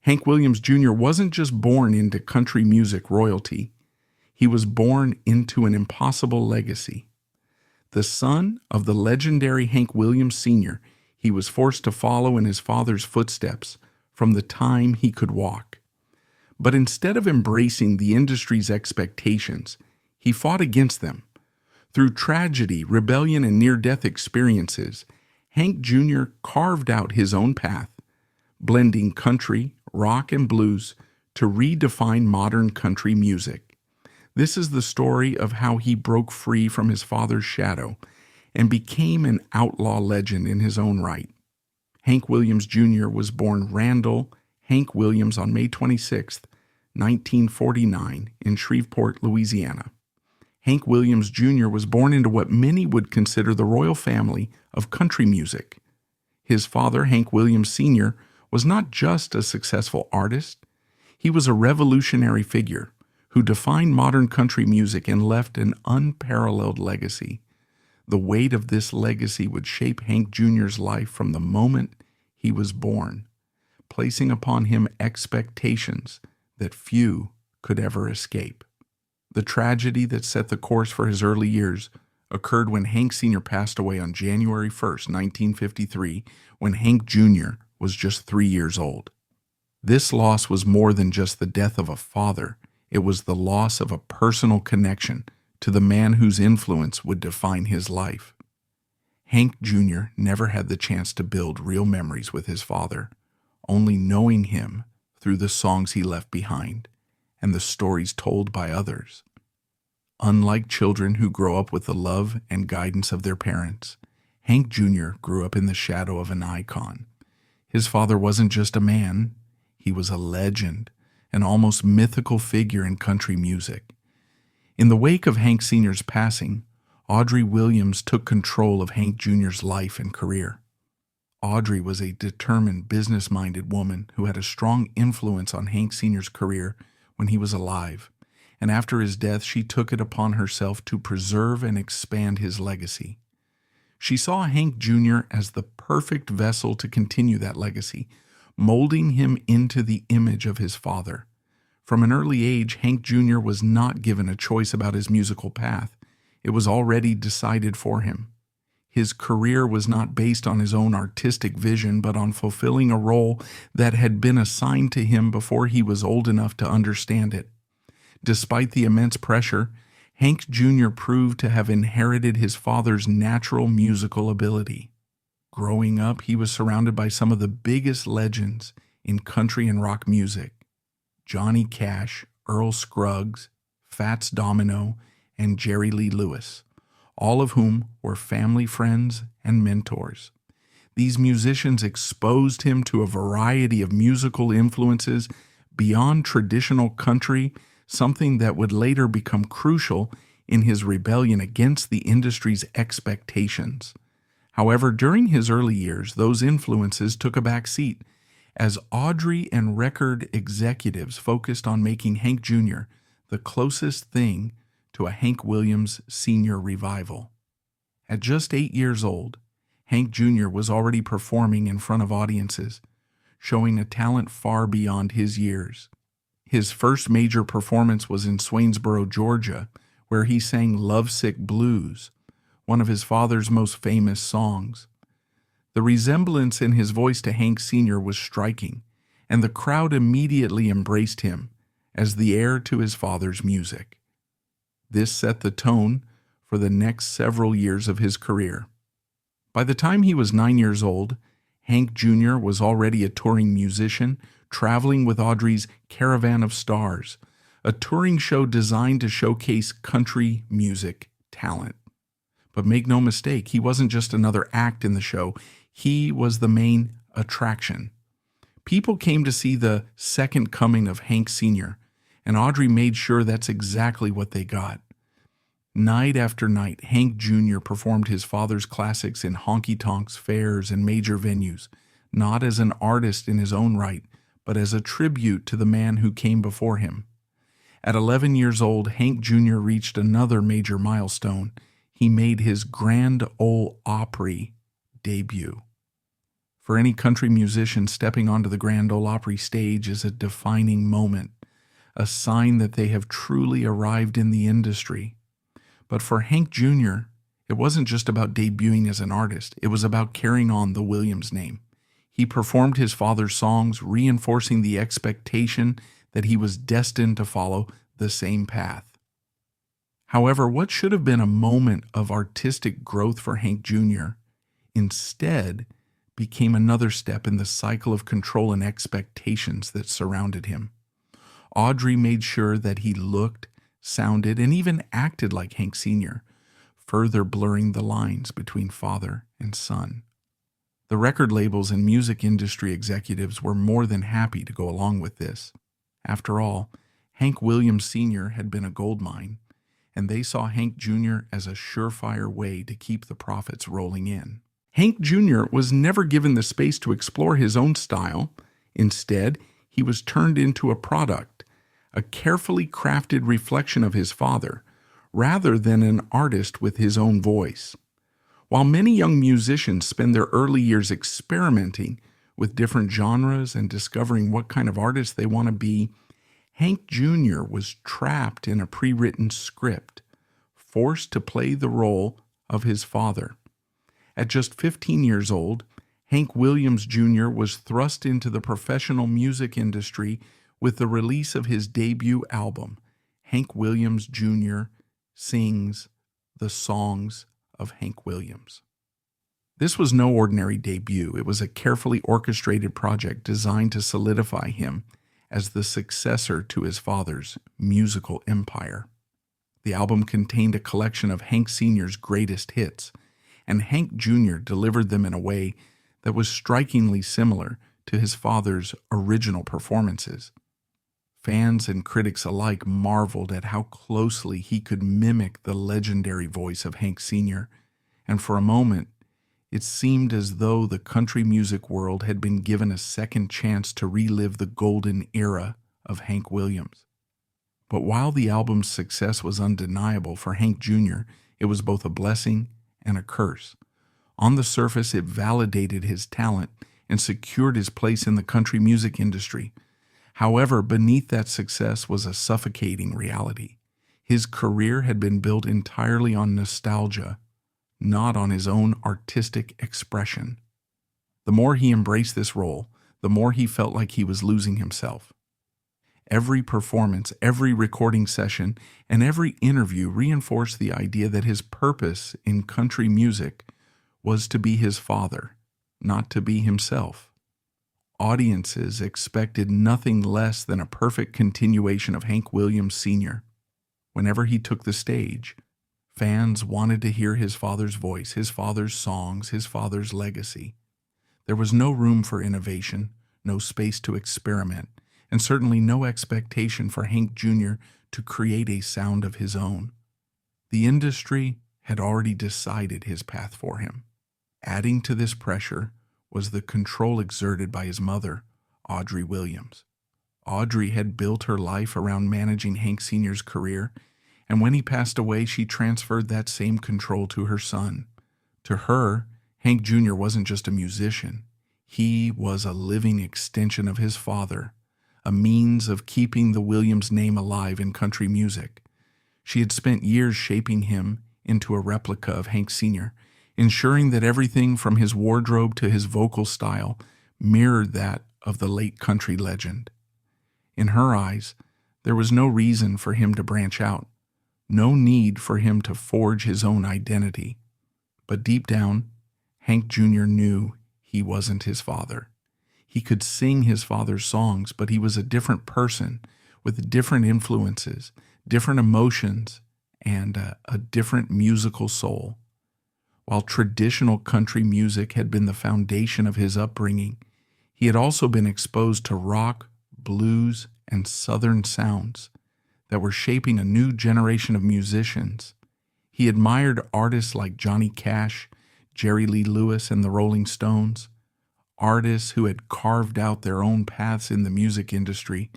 Hank Williams Jr. wasn't just born into country music royalty, he was born into an impossible legacy. The son of the legendary Hank Williams Sr., he was forced to follow in his father's footsteps from the time he could walk. But instead of embracing the industry's expectations, he fought against them. Through tragedy, rebellion, and near-death experiences, Hank Jr. carved out his own path, blending country, rock, and blues to redefine modern country music. This is the story of how he broke free from his father's shadow and became an outlaw legend in his own right. Hank Williams Jr. was born Randall Hank Williams on May 26, 1949, in Shreveport, Louisiana. Hank Williams Jr. was born into what many would consider the royal family of country music. His father, Hank Williams Sr., was not just a successful artist, he was a revolutionary figure who defined modern country music and left an unparalleled legacy. The weight of this legacy would shape Hank Jr.'s life from the moment he was born, placing upon him expectations that few could ever escape. The tragedy that set the course for his early years occurred when Hank Sr. passed away on January 1, 1953, when Hank Jr. was just 3 years old. This loss was more than just the death of a father. It was the loss of a personal connection to the man whose influence would define his life. Hank Jr. never had the chance to build real memories with his father, only knowing him through the songs he left behind and the stories told by others. Unlike children who grow up with the love and guidance of their parents, Hank Jr. grew up in the shadow of an icon. His father wasn't just a man, he was a legend, an almost mythical figure in country music. In the wake of Hank Sr.'s passing, Audrey Williams took control of Hank Jr.'s life and career. Audrey was a determined, business-minded woman who had a strong influence on Hank Sr.'s career when he was alive, and after his death she took it upon herself to preserve and expand his legacy. She saw Hank Jr. as the perfect vessel to continue that legacy, molding him into the image of his father. From an early age, Hank Jr. was not given a choice about his musical path. It was already decided for him. His career was not based on his own artistic vision, but on fulfilling a role that had been assigned to him before he was old enough to understand it. Despite the immense pressure, Hank Jr. proved to have inherited his father's natural musical ability. Growing up, he was surrounded by some of the biggest legends in country and rock music: Johnny Cash, Earl Scruggs, Fats Domino, and Jerry Lee Lewis, all of whom were family friends and mentors. These musicians exposed him to a variety of musical influences beyond traditional country, something that would later become crucial in his rebellion against the industry's expectations. However, during his early years, those influences took a back seat as Audrey and record executives focused on making Hank Jr. the closest thing to a Hank Williams Sr. revival. At just 8 years old, Hank Jr. was already performing in front of audiences, showing a talent far beyond his years. His first major performance was in Swainsboro, Georgia, where he sang Lovesick Blues, one of his father's most famous songs. The resemblance in his voice to Hank Sr. was striking, and the crowd immediately embraced him as the heir to his father's music. This set the tone for the next several years of his career. By the time he was 9 years old, Hank Jr. was already a touring musician, traveling with Audrey's Caravan of Stars, a touring show designed to showcase country music talent. But make no mistake, he wasn't just another act in the show. He was the main attraction. People came to see the second coming of Hank Sr., and Audrey made sure that's exactly what they got. Night after night, Hank Jr. performed his father's classics in honky-tonks, fairs, and major venues, not as an artist in his own right, but as a tribute to the man who came before him. At 11 years old, Hank Jr. reached another major milestone. He made his Grand Ole Opry debut. For any country musician, stepping onto the Grand Ole Opry stage is a defining moment, a sign that they have truly arrived in the industry. But for Hank Jr., it wasn't just about debuting as an artist, it was about carrying on the Williams name. He performed his father's songs, reinforcing the expectation that he was destined to follow the same path. However, what should have been a moment of artistic growth for Hank Jr. instead became another step in the cycle of control and expectations that surrounded him. Audrey made sure that he looked, sounded, and even acted like Hank Sr., further blurring the lines between father and son. The record labels and music industry executives were more than happy to go along with this. After all, Hank Williams Sr. had been a gold mine, and they saw Hank Jr. as a surefire way to keep the profits rolling in. Hank Jr. was never given the space to explore his own style. Instead, he was turned into a product, a carefully crafted reflection of his father, rather than an artist with his own voice. While many young musicians spend their early years experimenting with different genres and discovering what kind of artist they want to be, Hank Jr. was trapped in a pre-written script, forced to play the role of his father. At just 15 years old, Hank Williams Jr. was thrust into the professional music industry with the release of his debut album, Hank Williams Jr. Sings the Songs of Hank Williams. This was no ordinary debut. It was a carefully orchestrated project designed to solidify him as the successor to his father's musical empire. The album contained a collection of Hank Sr.'s greatest hits, and Hank Jr. delivered them in a way that was strikingly similar to his father's original performances. Fans and critics alike marveled at how closely he could mimic the legendary voice of Hank Sr., and for a moment, it seemed as though the country music world had been given a second chance to relive the golden era of Hank Williams. But while the album's success was undeniable for Hank Jr., it was both a blessing and a curse. On the surface, it validated his talent and secured his place in the country music industry. However, beneath that success was a suffocating reality. His career had been built entirely on nostalgia, not on his own artistic expression. The more he embraced this role, the more he felt like he was losing himself. Every performance, every recording session, and every interview reinforced the idea that his purpose in country music was to be his father, not to be himself. Audiences expected nothing less than a perfect continuation of Hank Williams Sr. Whenever he took the stage, fans wanted to hear his father's voice, his father's songs, his father's legacy. There was no room for innovation, no space to experiment, and certainly no expectation for Hank Jr. to create a sound of his own. The industry had already decided his path for him. Adding to this pressure was the control exerted by his mother, Audrey Williams. Audrey had built her life around managing Hank Sr.'s career, and when he passed away, she transferred that same control to her son. To her, Hank Jr. wasn't just a musician. He was a living extension of his father, a means of keeping the Williams name alive in country music. She had spent years shaping him into a replica of Hank Sr., ensuring that everything from his wardrobe to his vocal style mirrored that of the late country legend. In her eyes, there was no reason for him to branch out, no need for him to forge his own identity. But deep down, Hank Jr. knew he wasn't his father. He could sing his father's songs, but he was a different person with different influences, different emotions, and a different musical soul. While traditional country music had been the foundation of his upbringing, he had also been exposed to rock, blues, and southern sounds that were shaping a new generation of musicians. He admired artists like Johnny Cash, Jerry Lee Lewis, and the Rolling Stones, artists who had carved out their own paths in the music industry,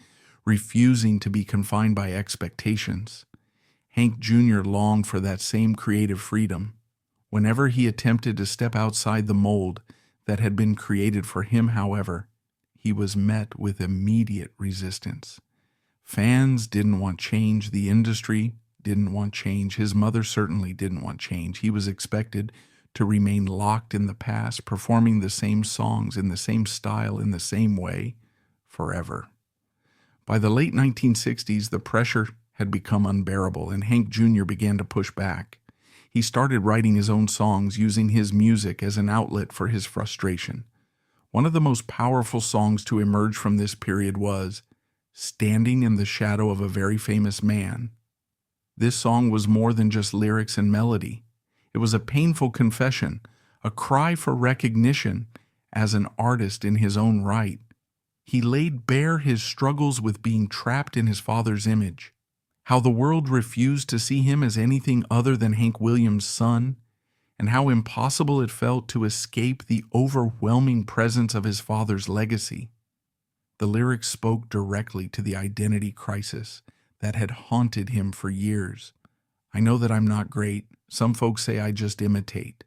refusing to be confined by expectations. Hank Jr. longed for that same creative freedom. Whenever he attempted to step outside the mold, that had been created for him, however, he was met with immediate resistance. Fans didn't want change. The industry didn't want change. His mother certainly didn't want change. He was expected to remain locked in the past, performing the same songs in the same style, in the same way, forever. By the late 1960s, the pressure had become unbearable, and Hank Jr. began to push back. He started writing his own songs, using his music as an outlet for his frustration. One of the most powerful songs to emerge from this period was "Standing in the Shadow of a Very Famous Man." This song was more than just lyrics and melody. It was a painful confession, a cry for recognition as an artist in his own right. He laid bare his struggles with being trapped in his father's image, how the world refused to see him as anything other than Hank Williams' son, and how impossible it felt to escape the overwhelming presence of his father's legacy. The lyrics spoke directly to the identity crisis that had haunted him for years. "I know that I'm not great. Some folks say I just imitate."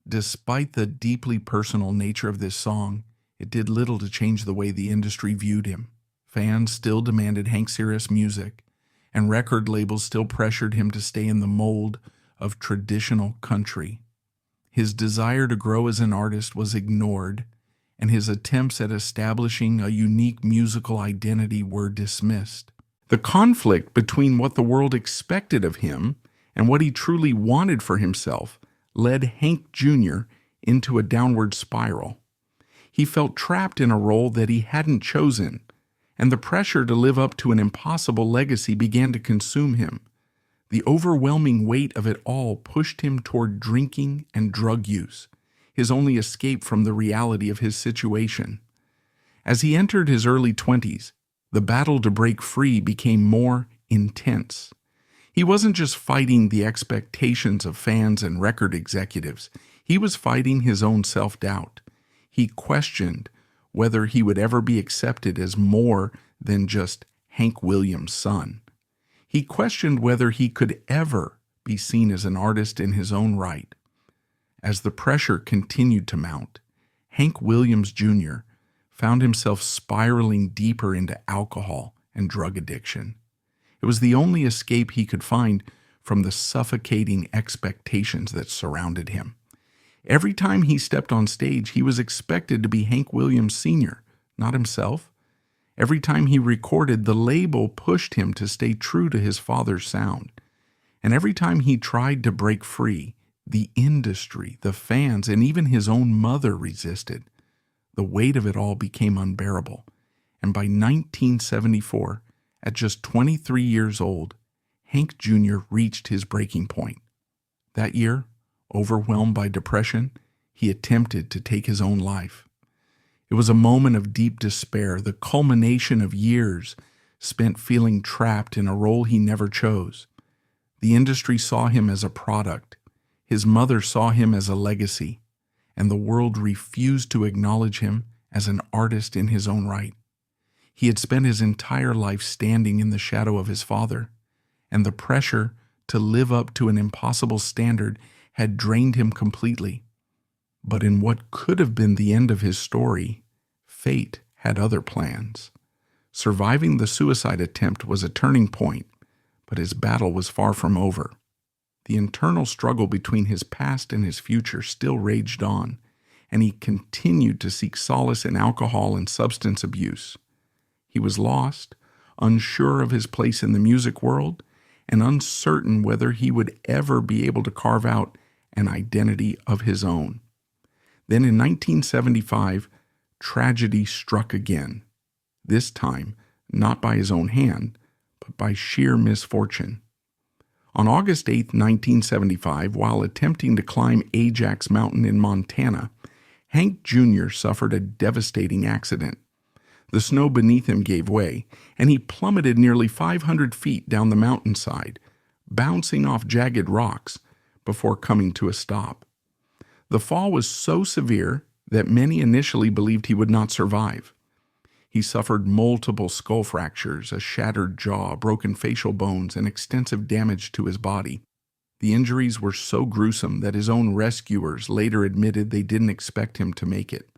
Despite the deeply personal nature of this song, it did little to change the way the industry viewed him. Fans still demanded Hank's serious music, and record labels still pressured him to stay in the mold of traditional country. His desire to grow as an artist was ignored, and his attempts at establishing a unique musical identity were dismissed. The conflict between what the world expected of him and what he truly wanted for himself led Hank Jr. into a downward spiral. He felt trapped in a role that he hadn't chosen, and the pressure to live up to an impossible legacy began to consume him. The overwhelming weight of it all pushed him toward drinking and drug use, his only escape from the reality of his situation. As he entered his early 20s, the battle to break free became more intense. He wasn't just fighting the expectations of fans and record executives. He was fighting his own self-doubt. He questioned whether he would ever be accepted as more than just Hank Williams' son. He questioned whether he could ever be seen as an artist in his own right. As the pressure continued to mount, Hank Williams Jr. found himself spiraling deeper into alcohol and drug addiction. It was the only escape he could find from the suffocating expectations that surrounded him. Every time he stepped on stage, he was expected to be Hank Williams Sr., not himself. Every time he recorded, the label pushed him to stay true to his father's sound. And every time he tried to break free, the industry, the fans, and even his own mother resisted. The weight of it all became unbearable. And by 1974, at just 23 years old, Hank Jr. reached his breaking point. That year, overwhelmed by depression, he attempted to take his own life. It was a moment of deep despair, the culmination of years spent feeling trapped in a role he never chose. The industry saw him as a product. His mother saw him as a legacy, and the world refused to acknowledge him as an artist in his own right. He had spent his entire life standing in the shadow of his father, and the pressure to live up to an impossible standard had drained him completely. But in what could have been the end of his story, fate had other plans. Surviving the suicide attempt was a turning point, but his battle was far from over. The internal struggle between his past and his future still raged on, and he continued to seek solace in alcohol and substance abuse. He was lost, unsure of his place in the music world, and uncertain whether he would ever be able to carve out an identity of his own. Then in 1975, tragedy struck again, this time not by his own hand, but by sheer misfortune. On August 8, 1975, while attempting to climb Ajax Mountain in Montana, Hank Jr. suffered a devastating accident. The snow beneath him gave way, and he plummeted nearly 500 feet down the mountainside, bouncing off jagged rocks before coming to a stop. The fall was so severe that many initially believed he would not survive. He suffered multiple skull fractures, a shattered jaw, broken facial bones, and extensive damage to his body. The injuries were so gruesome that his own rescuers later admitted they didn't expect him to make it.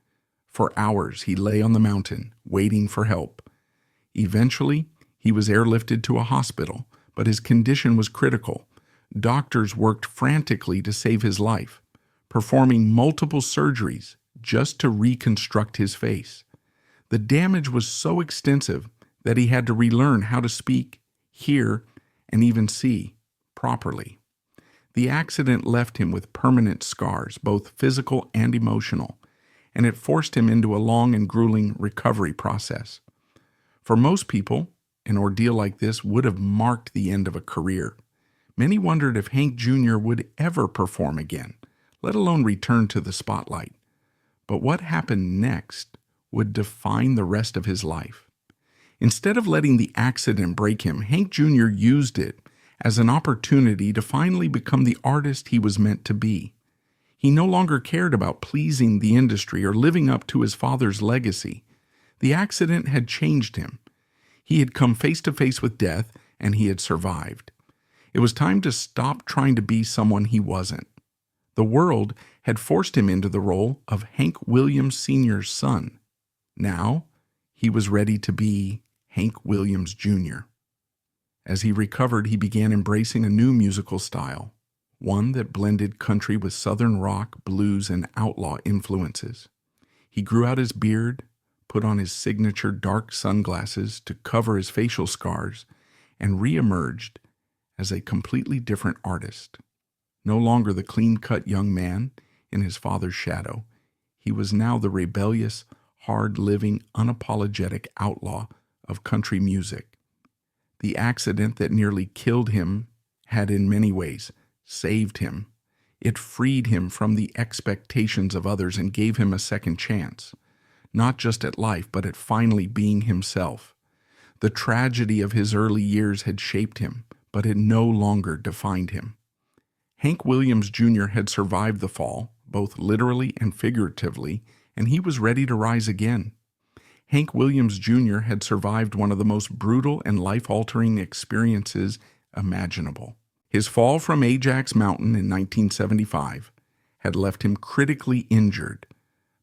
For hours, he lay on the mountain, waiting for help. Eventually, he was airlifted to a hospital, but his condition was critical. Doctors worked frantically to save his life, performing multiple surgeries just to reconstruct his face. The damage was so extensive that he had to relearn how to speak, hear, and even see properly. The accident left him with permanent scars, both physical and emotional, and it forced him into a long and grueling recovery process. For most people, an ordeal like this would have marked the end of a career. Many wondered if Hank Jr. would ever perform again, let alone return to the spotlight. But what happened next would define the rest of his life. Instead of letting the accident break him, Hank Jr. used it as an opportunity to finally become the artist he was meant to be. He no longer cared about pleasing the industry or living up to his father's legacy. The accident had changed him. He had come face to face with death, and he had survived. It was time to stop trying to be someone he wasn't. The world had forced him into the role of Hank Williams Sr.'s son. Now, he was ready to be Hank Williams Jr. As he recovered, he began embracing a new musical style, one that blended country with southern rock, blues, and outlaw influences. He grew out his beard, put on his signature dark sunglasses to cover his facial scars, and re-emerged as a completely different artist. No longer the clean-cut young man in his father's shadow, he was now the rebellious, hard-living, unapologetic outlaw of country music. The accident that nearly killed him had in many ways saved him. It freed him from the expectations of others and gave him a second chance, not just at life, but at finally being himself. The tragedy of his early years had shaped him, but it no longer defined him. Hank Williams Jr. had survived the fall, both literally and figuratively, and he was ready to rise again. Hank Williams Jr. had survived one of the most brutal and life-altering experiences imaginable. His fall from Ajax Mountain in 1975 had left him critically injured,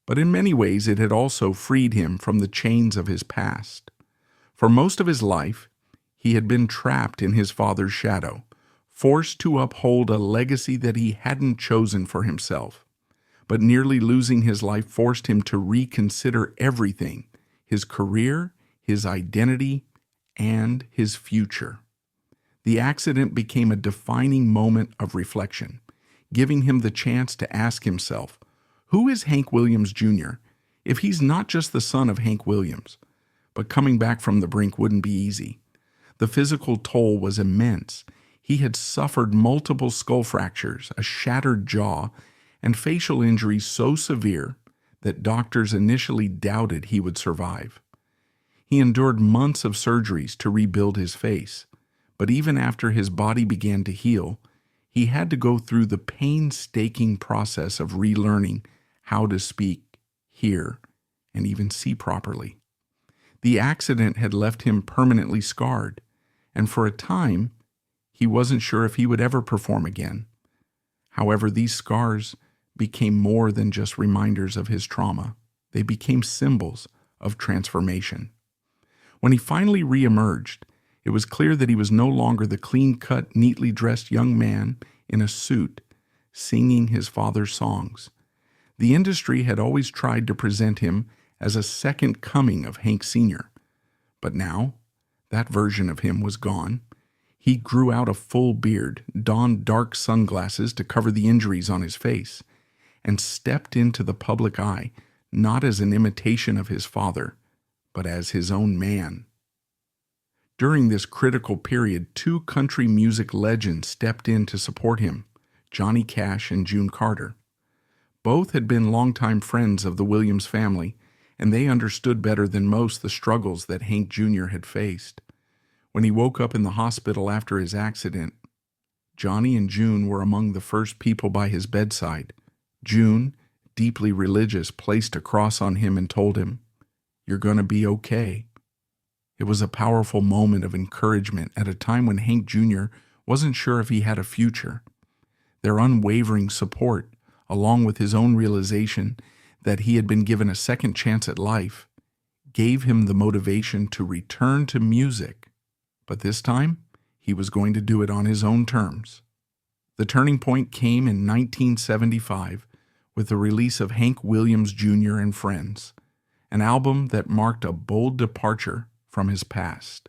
but in many ways it had also freed him from the chains of his past. For most of his life, he had been trapped in his father's shadow, forced to uphold a legacy that he hadn't chosen for himself. But nearly losing his life forced him to reconsider everything: his career, his identity, and his future. The accident became a defining moment of reflection, giving him the chance to ask himself, who is Hank Williams Jr. if he's not just the son of Hank Williams? But coming back from the brink wouldn't be easy. The physical toll was immense. He had suffered multiple skull fractures, a shattered jaw, and facial injuries so severe that doctors initially doubted he would survive. He endured months of surgeries to rebuild his face, but even after his body began to heal, he had to go through the painstaking process of relearning how to speak, hear, and even see properly. The accident had left him permanently scarred, and for a time, he wasn't sure if he would ever perform again. However, these scars became more than just reminders of his trauma. They became symbols of transformation. When he finally re-emerged, it was clear that he was no longer the clean-cut, neatly dressed young man in a suit singing his father's songs. The industry had always tried to present him as a second coming of Hank Sr., but now that version of him was gone. He grew out a full beard, donned dark sunglasses to cover the injuries on his face, and stepped into the public eye not as an imitation of his father, but as his own man. During this critical period, two country music legends stepped in to support him, Johnny Cash and June Carter. Both had been longtime friends of the Williams family, and they understood better than most the struggles that Hank Jr. had faced. When he woke up in the hospital after his accident, Johnny and June were among the first people by his bedside. June, deeply religious, placed a cross on him and told him, "You're going to be okay." It was a powerful moment of encouragement at a time when Hank Jr. wasn't sure if he had a future. Their unwavering support, along with his own realization that he had been given a second chance at life, gave him the motivation to return to music. But this time, he was going to do it on his own terms. The turning point came in 1975 with the release of Hank Williams Jr. and Friends, an album that marked a bold departure from his past.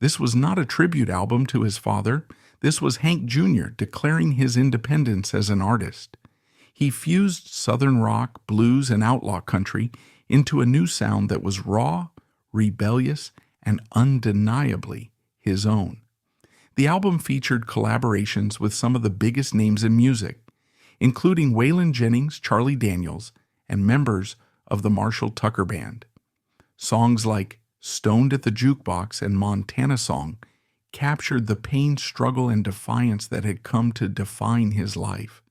This was not a tribute album to his father. This was Hank Jr. declaring his independence as an artist. He fused Southern rock, blues, and outlaw country into a new sound that was raw, rebellious, and undeniably his own. The album featured collaborations with some of the biggest names in music, including Waylon Jennings, Charlie Daniels, and members of the Marshall Tucker Band. Songs like Stoned at the Jukebox and Montana Song captured the pain, struggle, and defiance that had come to define his life.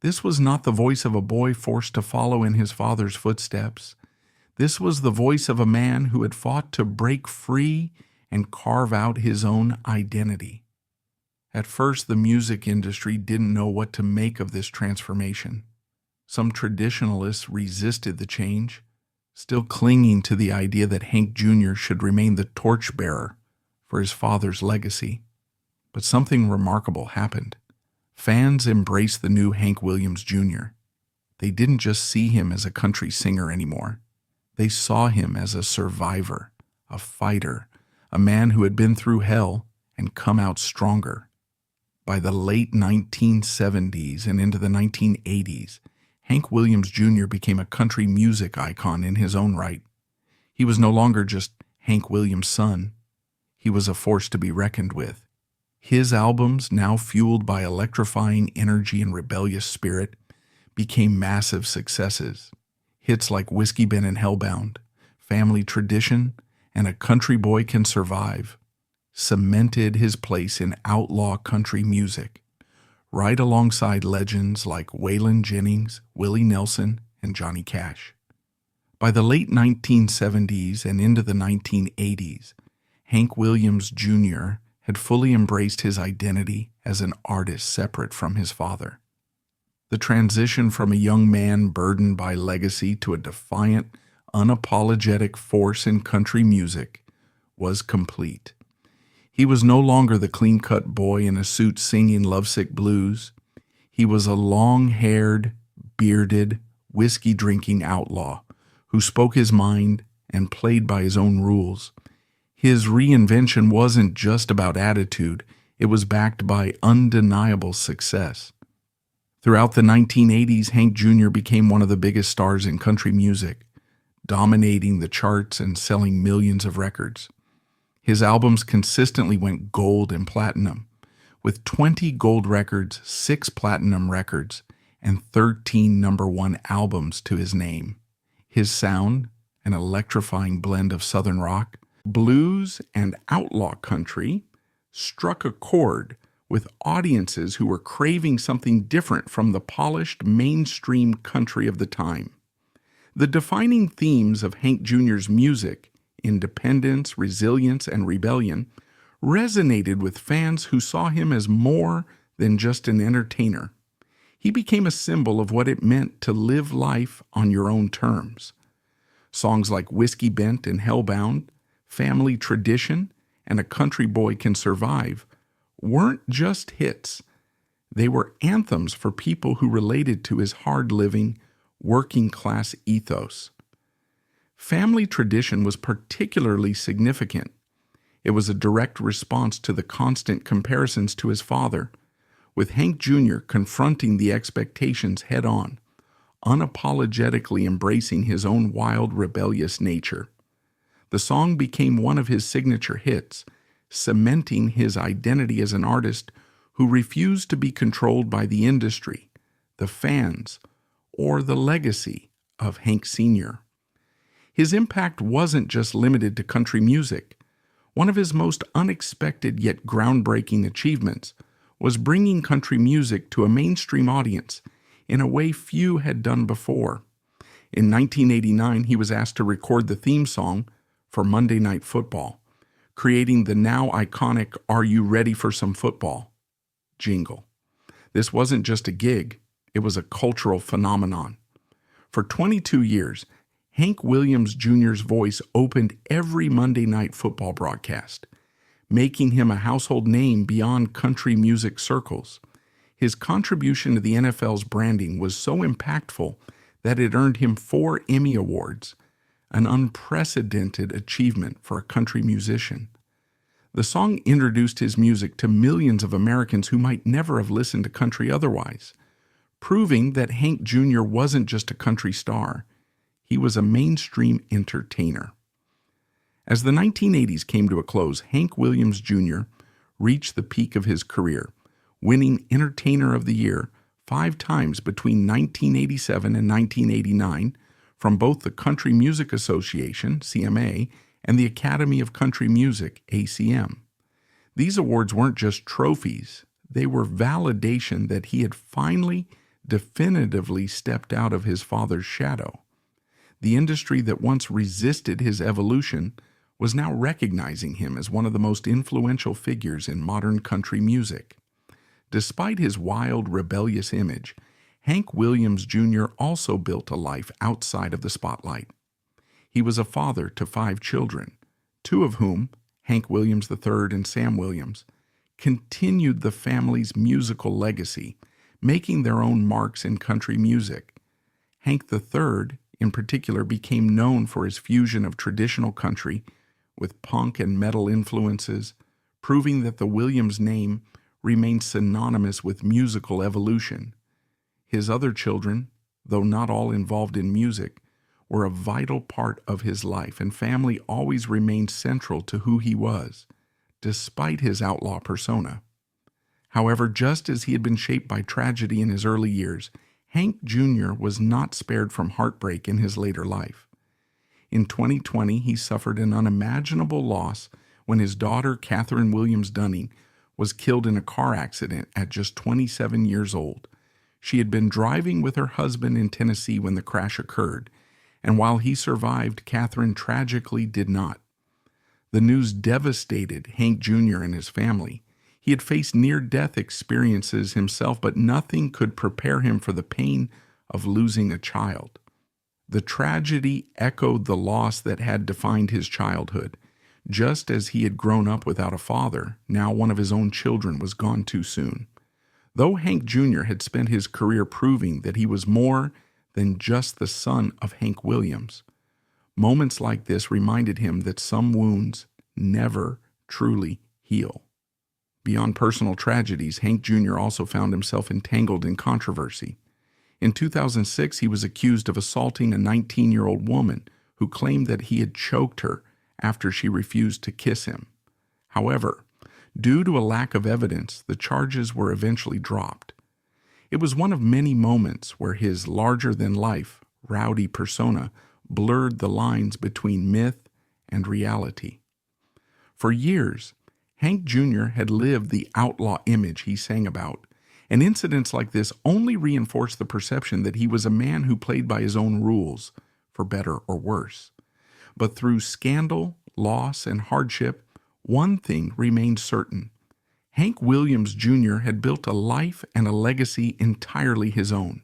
This was not the voice of a boy forced to follow in his father's footsteps. This was the voice of a man who had fought to break free and carve out his own identity. At first, the music industry didn't know what to make of this transformation. Some traditionalists resisted the change, still clinging to the idea that Hank Jr. should remain the torchbearer for his father's legacy. But something remarkable happened. Fans embraced the new Hank Williams Jr. They didn't just see him as a country singer anymore. They saw him as a survivor, a fighter, a man who had been through hell and come out stronger. By the late 1970s and into the 1980s, Hank Williams Jr. became a country music icon in his own right. He was no longer just Hank Williams' son. He was a force to be reckoned with. His albums, now fueled by electrifying energy and rebellious spirit, became massive successes. Hits like Whiskey Bin and Hellbound, Family Tradition, and A Country Boy Can Survive cemented his place in outlaw country music, right alongside legends like Waylon Jennings, Willie Nelson, and Johnny Cash. By the late 1970s and into the 1980s, Hank Williams Jr. had fully embraced his identity as an artist separate from his father. The transition from a young man burdened by legacy to a defiant, unapologetic force in country music was complete. He was no longer the clean-cut boy in a suit singing lovesick blues. He was a long-haired, bearded, whiskey-drinking outlaw who spoke his mind and played by his own rules. His reinvention wasn't just about attitude. It was backed by undeniable success. Throughout the 1980s, Hank Jr. became one of the biggest stars in country music, dominating the charts and selling millions of records. His albums consistently went gold and platinum, with 20 gold records, 6 platinum records, and 13 #1 albums to his name. His sound, an electrifying blend of Southern rock, blues, and outlaw country, struck a chord with audiences who were craving something different from the polished mainstream country of the time. The defining themes of Hank Jr.'s music, independence, resilience, and rebellion, resonated with fans who saw him as more than just an entertainer. He became a symbol of what it meant to live life on your own terms. Songs like Whiskey Bent and Hellbound, Family Tradition, and A Country Boy Can Survive weren't just hits. They were anthems for people who related to his hard-living, working-class ethos. Family Tradition was particularly significant. It was a direct response to the constant comparisons to his father, with Hank Jr. confronting the expectations head-on, unapologetically embracing his own wild, rebellious nature. The song became one of his signature hits, cementing his identity as an artist who refused to be controlled by the industry, the fans, or the legacy of Hank Sr. His impact wasn't just limited to country music. One of his most unexpected yet groundbreaking achievements was bringing country music to a mainstream audience in a way few had done before. In 1989, he was asked to record the theme song for Monday Night Football, creating the now iconic "Are You Ready for Some Football" jingle. This wasn't just a gig, it was a cultural phenomenon. For 22 years, Hank Williams Jr.'s voice opened every Monday night football broadcast, making him a household name beyond country music circles. His contribution to the NFL's branding was so impactful that it earned him 4 Emmy Awards, an unprecedented achievement for a country musician. The song introduced his music to millions of Americans who might never have listened to country otherwise, proving that Hank Jr. wasn't just a country star, he was a mainstream entertainer. As the 1980s came to a close, Hank Williams Jr. reached the peak of his career, winning Entertainer of the Year 5 times between 1987 and 1989 from both the Country Music Association, CMA, and the Academy of Country Music, ACM. These awards weren't just trophies, they were validation that he had finally, definitively stepped out of his father's shadow. The industry that once resisted his evolution was now recognizing him as one of the most influential figures in modern country music. Despite his wild, rebellious image, Hank Williams Jr. also built a life outside of the spotlight. He was a father to 5 children, 2 of whom, Hank Williams III and Sam Williams, continued the family's musical legacy, making their own marks in country music. Hank III, in particular, became known for his fusion of traditional country with punk and metal influences, proving that the Williams name remained synonymous with musical evolution. His other children, though not all involved in music, were a vital part of his life, and family always remained central to who he was, despite his outlaw persona. However, just as he had been shaped by tragedy in his early years, Hank Jr. was not spared from heartbreak in his later life. In 2020, he suffered an unimaginable loss when his daughter, Catherine Williams Dunning, was killed in a car accident at just 27 years old. She had been driving with her husband in Tennessee when the crash occurred, and while he survived, Catherine tragically did not. The news devastated Hank Jr. and his family. He had faced near-death experiences himself, but nothing could prepare him for the pain of losing a child. The tragedy echoed the loss that had defined his childhood. Just as he had grown up without a father, now one of his own children was gone too soon. Though Hank Jr. had spent his career proving that he was more than just the son of Hank Williams, moments like this reminded him that some wounds never truly heal. Beyond personal tragedies, Hank Jr. also found himself entangled in controversy. In 2006, he was accused of assaulting a 19-year-old woman who claimed that he had choked her after she refused to kiss him. However, due to a lack of evidence, the charges were eventually dropped. It was one of many moments where his larger-than-life, rowdy persona blurred the lines between myth and reality. For years, Hank Jr. had lived the outlaw image he sang about, and incidents like this only reinforced the perception that he was a man who played by his own rules, for better or worse. But through scandal, loss, and hardship, one thing remained certain. Hank Williams Jr. had built a life and a legacy entirely his own.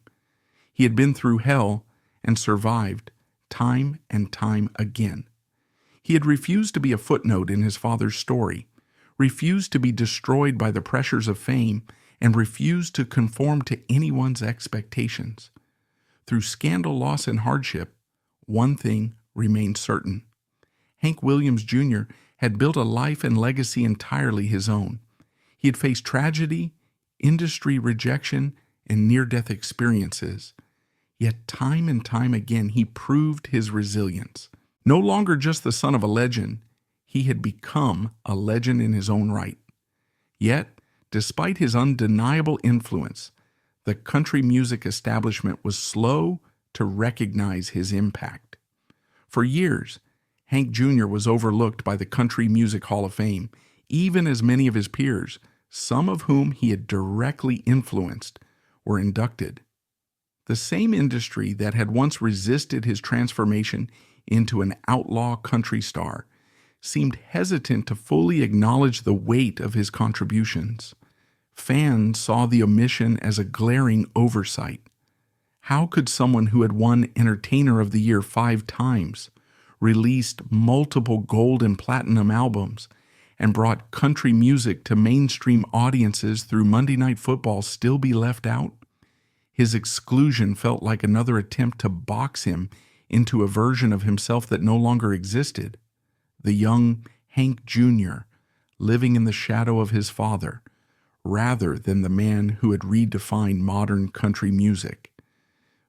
He had been through hell and survived time and time again. He had refused to be a footnote in his father's story, refused to be destroyed by the pressures of fame, and refused to conform to anyone's expectations. Through scandal, loss, and hardship, one thing remained certain. Hank Williams Jr. had built a life and legacy entirely his own. He had faced tragedy, industry rejection, and near-death experiences. Yet time and time again, he proved his resilience. No longer just the son of a legend, he had become a legend in his own right. Yet, despite his undeniable influence, the country music establishment was slow to recognize his impact. For years, Hank Jr. was overlooked by the Country Music Hall of Fame, even as many of his peers, some of whom he had directly influenced, were inducted. The same industry that had once resisted his transformation into an outlaw country star seemed hesitant to fully acknowledge the weight of his contributions. Fans saw the omission as a glaring oversight. How could someone who had won Entertainer of the Year 5 times, released multiple gold and platinum albums, and brought country music to mainstream audiences through Monday Night Football still be left out? His exclusion felt like another attempt to box him into a version of himself that no longer existed. The young Hank Jr., living in the shadow of his father, rather than the man who had redefined modern country music.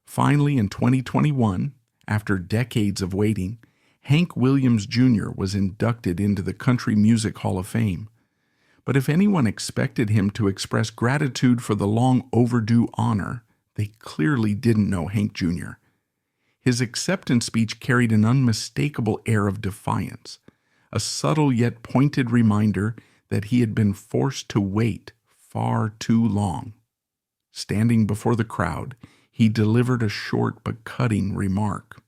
Finally, in 2021, after decades of waiting, Hank Williams Jr. was inducted into the Country Music Hall of Fame. But if anyone expected him to express gratitude for the long overdue honor, they clearly didn't know Hank Jr. His acceptance speech carried an unmistakable air of defiance, a subtle yet pointed reminder that he had been forced to wait far too long. Standing before the crowd, he delivered a short but cutting remark.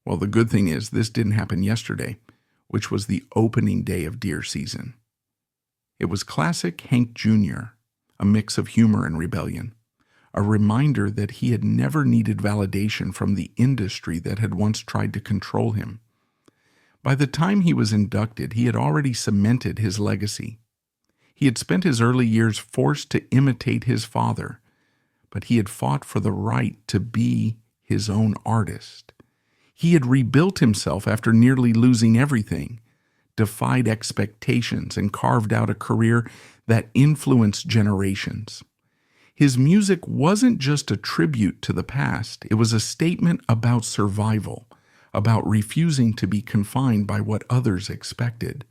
Well, the good thing is this didn't happen yesterday, which was the opening day of deer season. It was classic Hank Jr., a mix of humor and rebellion, a reminder that he had never needed validation from the industry that had once tried to control him. By the time he was inducted, he had already cemented his legacy. He had spent his early years forced to imitate his father, but he had fought for the right to be his own artist. He had rebuilt himself after nearly losing everything, defied expectations, and carved out a career that influenced generations. His music wasn't just a tribute to the past, it was a statement about survival, about refusing to be confined by what others expected.